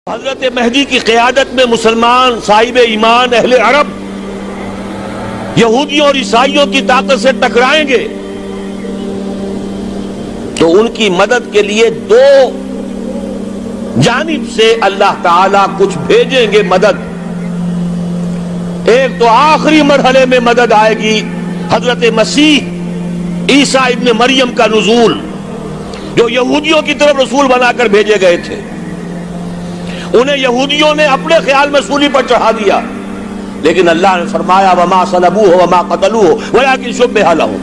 حضرت مہدی کی قیادت میں مسلمان صاحب ایمان اہل عرب یہودیوں اور عیسائیوں کی طاقت سے ٹکرائیں گے تو ان کی مدد کے لیے دو جانب سے اللہ تعالیٰ کچھ بھیجیں گے مدد. ایک تو آخری مرحلے میں مدد آئے گی حضرت مسیح عیسیٰ ابن مریم کا نزول، جو یہودیوں کی طرف رسول بنا کر بھیجے گئے تھے. انہیں یہودیوں نے اپنے خیال میں سولی پر چڑھا دیا، لیکن اللہ نے فرمایا وما صلبوہ وما قتلوہ ولکن شبہ لہم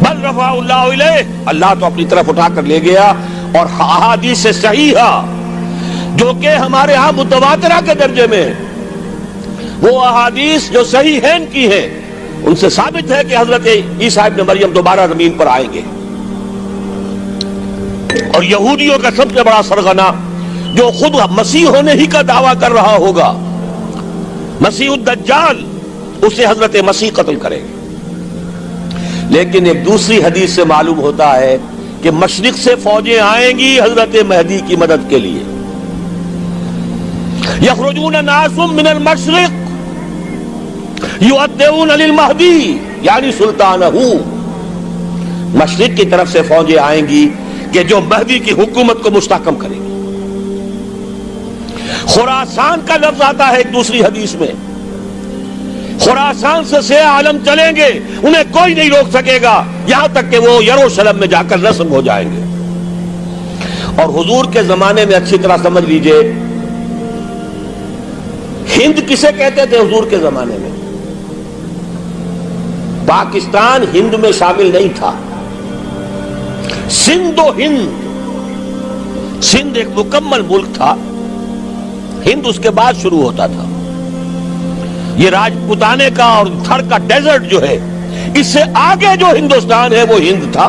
بل رفعہ اللہ الیہ. اللہ تو اپنی طرف اٹھا کر لے گیا. اور احادیث صحیحہ جو کہ ہمارے ہاں متواترہ کے درجے میں، وہ احادیث جو صحیحین کی ہیں، ان سے ثابت ہے کہ حضرت عیسیٰ ابن مریم دوبارہ زمین پر آئیں گے. اور یہودیوں کا سب سے بڑا سرغنہ جو خود مسیح ہونے ہی کا دعویٰ کر رہا ہوگا، مسیح الدجال، اسے حضرت مسیح قتل کرے گے. لیکن ایک دوسری حدیث سے معلوم ہوتا ہے کہ مشرق سے فوجیں آئیں گی حضرت مہدی کی مدد کے لیے. یخرجون ناس من المشرق یؤدون للمہدی یعنی سلطانہ. مشرق کی طرف سے فوجیں آئیں گی کہ جو مہدی کی حکومت کو مستحکم کرے گی. خراسان کا لفظ آتا ہے ایک دوسری حدیث میں. خراسان سے سیاہ عالم چلیں گے، انہیں کوئی نہیں روک سکے گا یہاں تک کہ وہ یروشلم میں جا کر نصب ہو جائیں گے. اور حضور کے زمانے میں اچھی طرح سمجھ لیجئے، ہند کسے کہتے تھے حضور کے زمانے میں؟ پاکستان ہند میں شامل نہیں تھا. سندھ و ہند، سندھ ایک مکمل ملک تھا، ہند اس کے بعد شروع ہوتا تھا. یہ راجپوتانے کا اور تھر کا ڈیزرٹ جو ہے، اس سے آگے جو ہندوستان ہے وہ ہند تھا.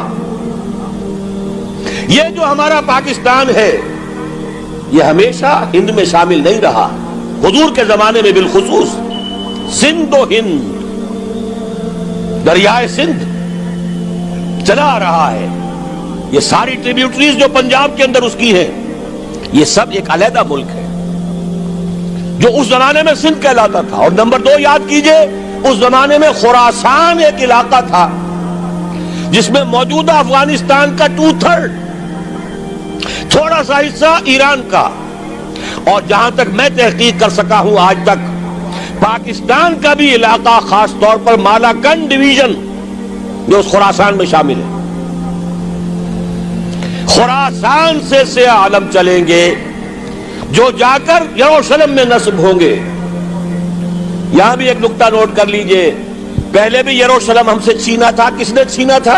یہ جو ہمارا پاکستان ہے یہ ہمیشہ ہند میں شامل نہیں رہا. حضور کے زمانے میں بالخصوص سندھ و ہند، دریائے سندھ چلا آ رہا ہے. یہ ساری ٹریبیوٹریز جو پنجاب کے اندر اس کی ہیں، یہ سب ایک علیحدہ ملک ہے جو اس زمانے میں سندھ کہلاتا تھا. اور نمبر 2 یاد کیجئے، اس زمانے میں خراسان ایک علاقہ تھا جس میں موجودہ افغانستان کا 2/3، تھوڑا سا حصہ ایران کا، اور جہاں تک میں تحقیق کر سکا ہوں آج تک پاکستان کا بھی علاقہ، خاص طور پر مالاکنڈ ڈویژن جو اس خراسان میں شامل ہے. خراسان سے سیاہ عالم چلیں گے جو جا کر یروشلم میں نصب ہوں گے. یہاں بھی ایک نقطہ نوٹ کر لیجئے، پہلے بھی یروشلم ہم سے چھینا تھا. کس نے چھینا تھا؟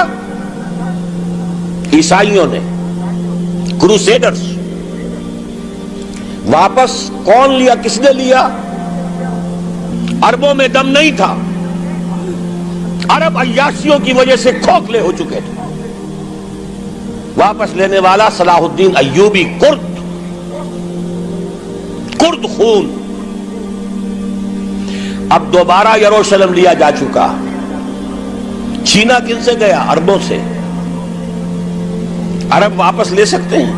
عیسائیوں نے، کروسیڈرز. واپس کون لیا؟ کس نے لیا؟ عربوں میں دم نہیں تھا، عرب عیاشیوں کی وجہ سے کھوکھلے ہو چکے تھے. واپس لینے والا صلاح الدین ایوبی، کرد خون. اب دوبارہ یروشلم لیا جا چکا. چھینا کن سے گیا؟ عربوں سے. عرب واپس لے سکتے ہیں؟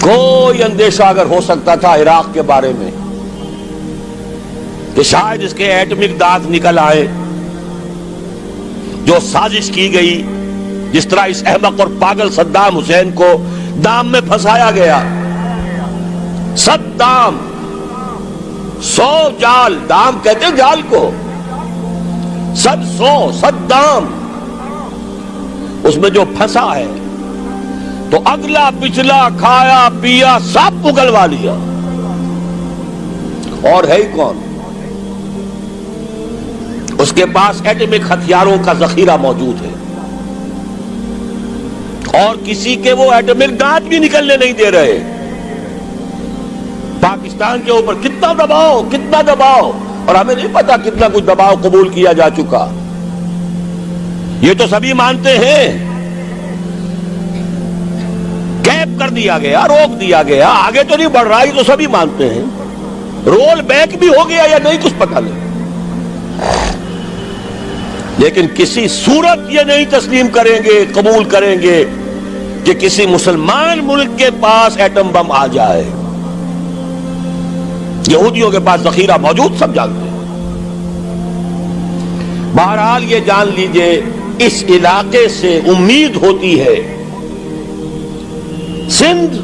کوئی اندیشہ اگر ہو سکتا تھا عراق کے بارے میں کہ شاید اس کے ایٹمک دانت نکل آئے، جو سازش کی گئی، جس طرح اس احمق اور پاگل صدام حسین کو دام میں پھنسایا گیا. صدام 100 جال، دام کہتے ہیں جال کو، 100 اس میں جو پھنسا ہے تو اگلا پچھلا کھایا پیا سب اگلوا لیا. اور ہے ہی کون؟ اس کے پاس ایٹمک ہتھیاروں کا ذخیرہ موجود ہے، اور کسی کے وہ ایٹمک دانت بھی نکلنے نہیں دے رہے. پاکستان کے اوپر کتنا دباؤ، اور ہمیں نہیں پتا کتنا کچھ دباؤ قبول کیا جا چکا. یہ تو سبھی مانتے ہیں. کیپ کر دیا گیا، روک دیا گیا، آگے تو نہیں بڑھ رہا، یہ تو سبھی مانتے ہیں. رول بیک بھی ہو گیا یا نہیں کچھ پتہ نہیں. لیکن کسی صورت یہ نہیں تسلیم کریں گے، قبول کریں گے کہ کسی مسلمان ملک کے پاس ایٹم بم آ جائے. یہودیوں کے پاس ذخیرہ موجود، سب جانتے ہیں. بہرحال یہ جان لیجئے اس علاقے سے امید ہوتی ہے. سندھ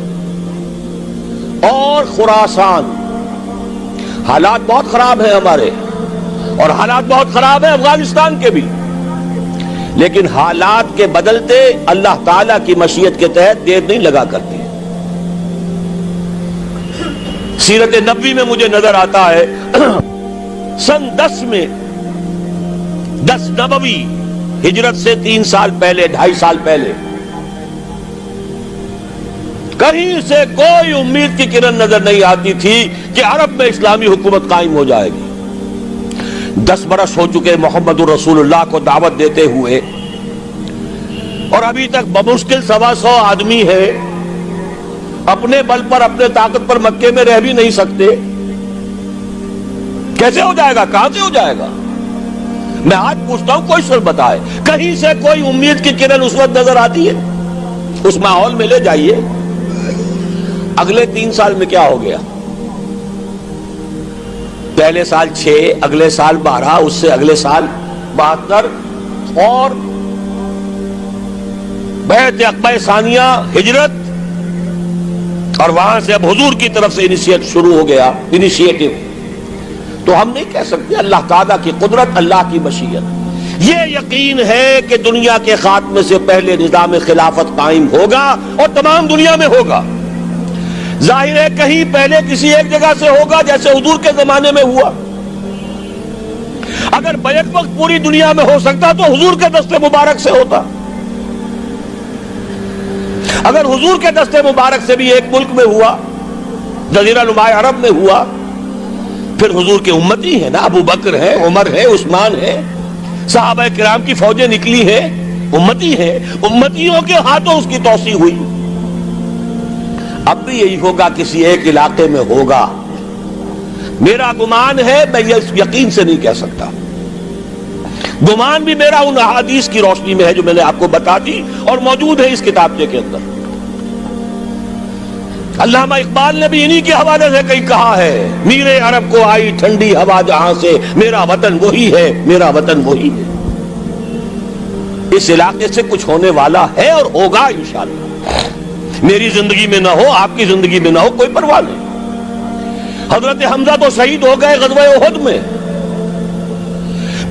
اور خراسان حالات بہت خراب ہیں ہمارے، اور حالات بہت خراب ہیں افغانستان کے بھی، لیکن حالات کے بدلتے اللہ تعالیٰ کی مشیت کے تحت دیر نہیں لگا کرتی. سیرت نبوی میں مجھے نظر آتا ہے سن 10 میں 10 نبوی ہجرت سے 3 سال پہلے 2.5 سال پہلے کہیں سے کوئی امید کی کرن نظر نہیں آتی تھی کہ عرب میں اسلامی حکومت قائم ہو جائے گی. 10 برس ہو چکے محمد رسول اللہ کو دعوت دیتے ہوئے، اور ابھی تک بمشکل 125 آدمی ہے. اپنے بل پر اپنے طاقت پر مکے میں رہ بھی نہیں سکتے. کیسے ہو جائے گا؟ کہاں سے ہو جائے گا؟ میں آج پوچھتا ہوں، کوئی سر بتائے کہیں سے کوئی امید کی کرن اس وقت نظر آتی ہے؟ اس ماحول میں لے جائیے. اگلے 3 سال میں کیا ہو گیا؟ پہلے سال 6، اگلے سال 12، اس سے اگلے سال 72، اور بیعت عقبہ ثانیہ ہجرت، اور وہاں سے اب حضور کی طرف سے انیشیٹ شروع ہو گیا، انیشیٹو. تو ہم نہیں کہہ سکتے اللہ تعالیٰ کی قدرت، اللہ کی مشیت. یہ یقین ہے کہ دنیا کے خاتمے سے پہلے نظام خلافت قائم ہوگا اور تمام دنیا میں ہوگا. ظاہر ہے کہیں پہلے کسی ایک جگہ سے ہوگا، جیسے حضور کے زمانے میں ہوا. اگر بیک وقت پوری دنیا میں ہو سکتا تو حضور کے دست مبارک سے ہوتا. اگر حضور کے دست مبارک سے بھی ایک ملک میں ہوا، جزیرہ نما عرب میں ہوا، پھر حضور کے امتی ہیں نا، ابو بکر ہے، عمر ہے، عثمان ہے، صحابہ کرام کی فوجیں نکلی ہیں، امتی ہیں، امتیوں کے ہاتھوں اس کی توسیع ہوئی. اب بھی یہی ہوگا، کسی ایک علاقے میں ہوگا. میرا گمان ہے، میں یہ یقین سے نہیں کہہ سکتا. گمان بھی میرا ان احادیث کی روشنی میں ہے جو میں نے آپ کو بتا دی اور موجود ہے اس کتابچے کے اندر. علامہ اقبال نے بھی انہی کے حوالے سے کہیں کہا ہے، میرے عرب کو آئی ٹھنڈی ہوا جہاں سے، میرا وطن وہی ہے، میرا وطن وہی ہے. اس علاقے سے کچھ ہونے والا ہے اور ہوگا انشاءاللہ. میری زندگی میں نہ ہو، آپ کی زندگی میں نہ ہو، کوئی پرواہ نہیں. حضرت حمزہ تو شہید ہو گئے غزوہ احد میں.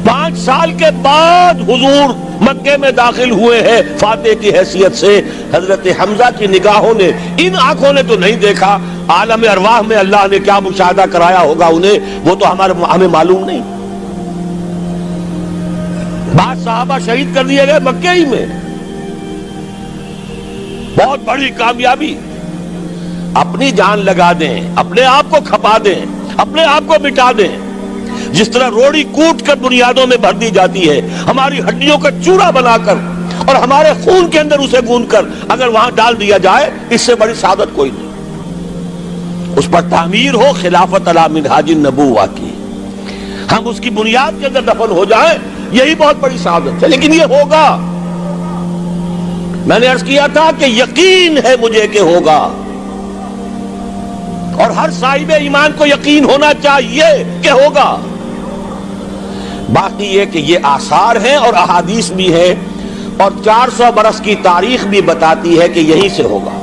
5 سال کے بعد حضور مکے میں داخل ہوئے ہیں فاتح کی حیثیت سے. حضرت حمزہ کی نگاہوں نے، ان آنکھوں نے تو نہیں دیکھا، عالم ارواح میں اللہ نے کیا مشاہدہ کرایا ہوگا انہیں، وہ تو ہمیں معلوم نہیں. بعض صحابہ شہید کر دیے گئے مکے ہی میں. بہت بڑی کامیابی. اپنی جان لگا دیں، اپنے آپ کو کھپا دیں، اپنے آپ کو مٹا دیں. جس طرح روڑی کوٹ کر بنیادوں میں بھر دی جاتی ہے، ہماری ہڈیوں کا چورا بنا کر اور ہمارے خون کے اندر اسے گوندھ کر اگر وہاں ڈال دیا جائے، اس سے بڑی سعادت کوئی نہیں. اس پر تعمیر ہو خلافت علی منہاج النبوہ کی، ہم اس کی بنیاد کے اندر دفن ہو جائیں، یہی بہت بڑی سعادت ہے. لیکن یہ ہوگا. میں نے عرض کیا تھا کہ یقین ہے مجھے کہ ہوگا، اور ہر صاحب ایمان کو یقین ہونا چاہیے کہ ہوگا. باقی یہ کہ یہ آثار ہیں اور احادیث بھی ہیں، اور 400 برس کی تاریخ بھی بتاتی ہے کہ یہیں سے ہوگا.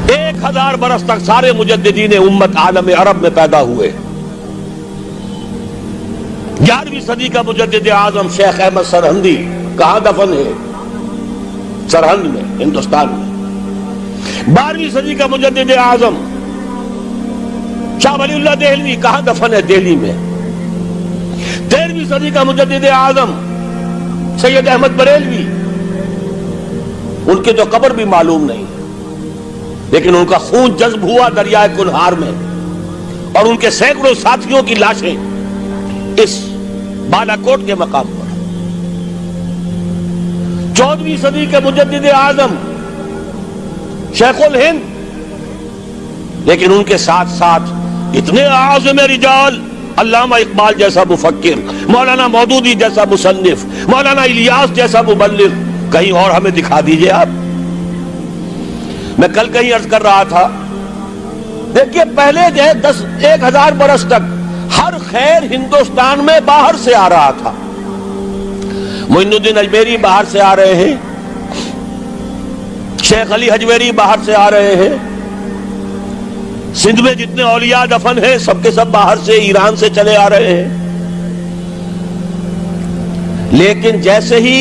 1000 برس تک سارے مجددین امت عالم عرب میں پیدا ہوئے. 11ویں صدی کا مجدد اعظم شیخ احمد سرہندی کہاں دفن ہے؟ سرہند میں، ہندوستان میں. 12ویں صدی کا مجدد اعظم شاہ ولی اللہ دہلوی کہاں دفن ہے؟ دہلی میں. 13ویں صدی کا مجدد اعظم سید احمد بریلوی، ان کی تو قبر بھی معلوم نہیں، لیکن ان کا خون جذب ہوا دریائے کنہار میں، اور ان کے سینکڑوں ساتھیوں کی لاشیں اس بالا کوٹ کے مقام پر. 14ویں صدی کے مجدد اعظم شیخ الہند، لیکن ان کے ساتھ ساتھ اتنے اعظم رجال علامہ اقبال جیسا مفکر، مولانا مودودی جیسا مصنف، مولانا الیاس جیسا مبلغ، کہیں اور ہمیں دکھا دیجئے آپ۔ میں کل کہیں عرض کر رہا تھا، دیکھیے پہلے جو ہے 1000 برس تک ہر خیر ہندوستان میں باہر سے آ رہا تھا۔ معین الدین اجمیری باہر سے آ رہے ہیں، شیخ علی حجویری باہر سے آ رہے ہیں، سندھ میں جتنے اولیاء دفن ہیں سب کے سب باہر سے، ایران سے چلے آ رہے ہیں۔ لیکن جیسے ہی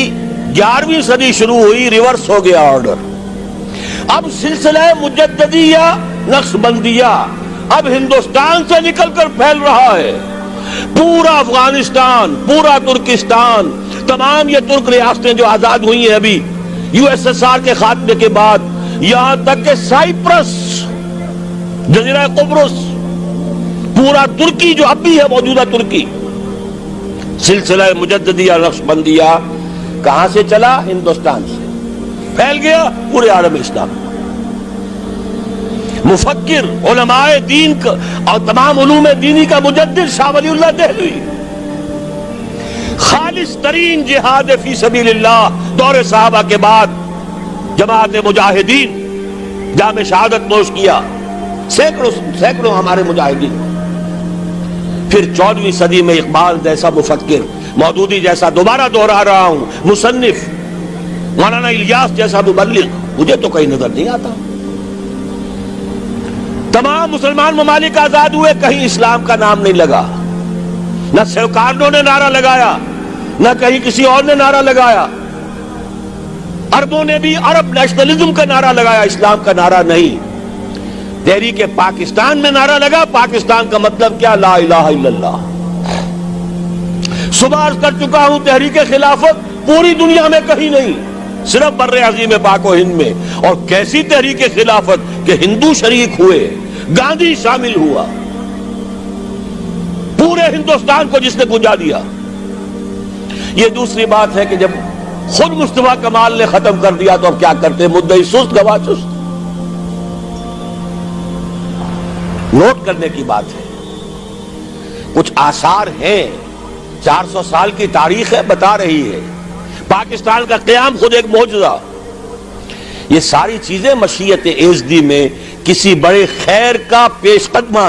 11ویں صدی شروع ہوئی، ریورس ہو گیا آرڈر۔ اب سلسلہ مجددیہ نقشبندیہ اب ہندوستان سے نکل کر پھیل رہا ہے۔ پورا افغانستان، پورا ترکستان، تمام یہ ترک ریاستیں جو آزاد ہوئی ہیں ابھی USSR کے خاتمے کے بعد، یہاں تک کہ سائپرس، جزیرہ قبرص، پورا ترکی جو اب بھی ہے موجودہ ترکی، سلسلہ مجددیہ نقشبندیہ کہاں سے چلا؟ ہندوستان سے پھیل گیا پورے عالم اسلام۔ مفکر، علماء دین کا اور تمام علوم دینی کا مجدد شاہ ولی اللہ دہلوی، خالص ترین جہاد فی سبیل اللہ دور صحابہ کے بعد جماعت مجاہدین جام شہادت نوش کیا، سینکڑوں ہمارے مجاہدین۔ پھر 14ویں صدی میں اقبال جیسا مفکر، مودودی جیسا، دوبارہ دوہرا رہا ہوں، مصنف، مولانا الیاس جیسا مبلغ، مجھے تو کہیں نظر نہیں آتا۔ تمام مسلمان ممالک آزاد ہوئے، کہیں اسلام کا نام نہیں لگا، نہ سرکاروں نے نعرہ لگایا، نہ کہیں کسی اور نے نعرہ لگایا۔ عربوں نے بھی عرب نیشنلزم کا نعرہ لگایا، اسلام کا نعرہ نہیں۔ تحریک پاکستان میں نعرہ لگا، پاکستان کا مطلب کیا؟ لا الہ الا اللہ۔ صبح عرض کر چکا ہوں، تحریک خلافت پوری دنیا میں کہیں نہیں، صرف بر عظیم پاک و ہند میں۔ اور کیسی تحریک خلافت کہ ہندو شریک ہوئے، گاندھی شامل ہوا، پورے ہندوستان کو جس نے گنجا دیا۔ یہ دوسری بات ہے کہ جب خود مصطفیٰ کمال نے ختم کر دیا تو اب کیا کرتے؟ مدعی سست گواہ چست۔ نوٹ کرنے کی بات ہے، کچھ آثار ہیں، 400 سال کی تاریخ ہے، بتا رہی ہے پاکستان کا قیام خود ایک معجزہ۔ یہ ساری چیزیں مشیت ایزدی میں کسی بڑے خیر کا پیش خیمہ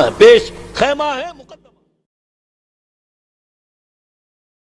ہے۔